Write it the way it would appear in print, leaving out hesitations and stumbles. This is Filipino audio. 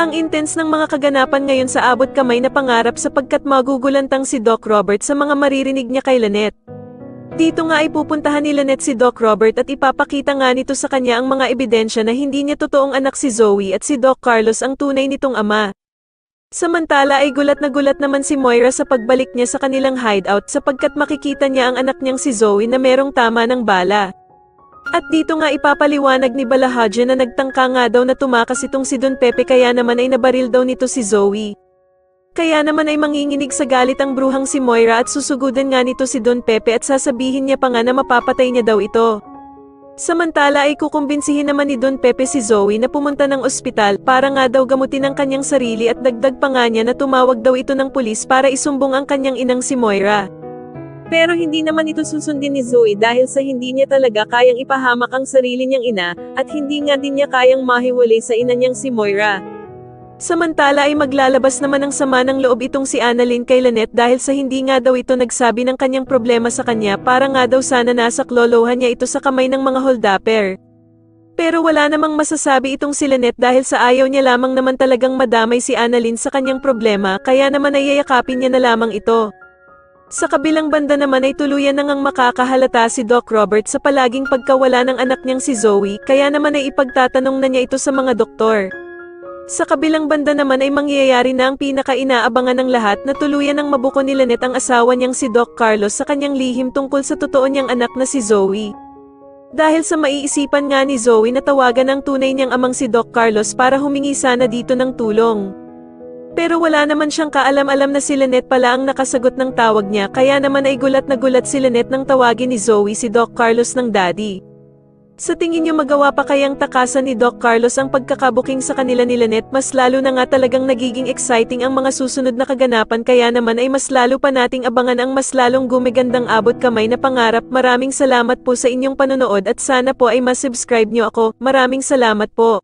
Ang intense ng mga kaganapan ngayon sa abot kamay na pangarap sapagkat magugulantang si Doc Robert sa mga maririnig niya kay Lynette. Dito nga ay pupuntahan ni Lynette si Doc Robert at ipapakita nga nito sa kanya ang mga ebidensya na hindi niya totoong anak si Zoe at si Doc Carlos ang tunay nitong ama. Samantala ay gulat naman si Moira sa pagbalik niya sa kanilang hideout sapagkat makikita niya ang anak niyang si Zoe na merong tama ng bala. At dito nga ipapaliwanag ni Balahaja na nagtangka nga daw na tumakas itong si Don Pepe kaya naman ay nabaril daw nito si Zoe. Kaya naman ay manginginig sa galit ang bruhang si Moira at susugudan nga nito si Don Pepe at sasabihin niya pa nga na mapapatay niya daw ito. Samantala ay kukumbinsihin naman ni Don Pepe si Zoe na pumunta ng ospital para nga daw gamutin ang kanyang sarili at dagdag pa nga niya na tumawag daw ito ng pulis para isumbong ang kanyang inang si Moira. Pero hindi naman ito susundin ni Zoe dahil sa hindi niya talaga kayang ipahamak ang sarili niyang ina at hindi nga din niya kayang mahiwalay sa ina niyang si Moira. Samantala ay maglalabas naman ng sama ng loob itong si Annalyn kay Lynette dahil sa hindi nga daw ito nagsabi ng kanyang problema sa kanya para nga daw sana nasa klolohan niya ito sa kamay ng mga holdapper. Pero wala namang masasabi itong si Lynette dahil sa ayaw niya lamang naman talagang madamay si Annalyn sa kanyang problema kaya naman ay yayakapin niya na lamang ito. Sa kabilang banda naman ay tuluyan na ngang makakahalata si Doc Robert sa palaging pagkawala ng anak niyang si Zoe kaya naman ay ipagtatanong na niya ito sa mga doktor. Sa kabilang banda naman ay mangyayari na ang pinaka-inaabangan ng lahat na tuluyan ng mabuko ni Lynette ang asawa niyang si Doc Carlos sa kanyang lihim tungkol sa totoo niyang anak na si Zoe. Dahil sa maiisipan nga ni Zoe na tawagan ang tunay niyang amang si Doc Carlos para humingi sana dito ng tulong. Pero wala naman siyang kaalam-alam na si Lynette pala ang nakasagot ng tawag niya kaya naman ay gulat na gulat si Lynette nang tawagin ni Zoe si Doc Carlos ng daddy. Sa tingin niyo magawa pa kayang takasan ni Doc Carlos ang pagkakabuking sa kanila ni Lynette? Mas lalo na nga talagang nagiging exciting ang mga susunod na kaganapan kaya naman ay mas lalo pa nating abangan ang mas lalong gumigandang abot kamay na pangarap. Maraming salamat po sa inyong panonood at sana po ay mas subscribe niyo ako. Maraming salamat po.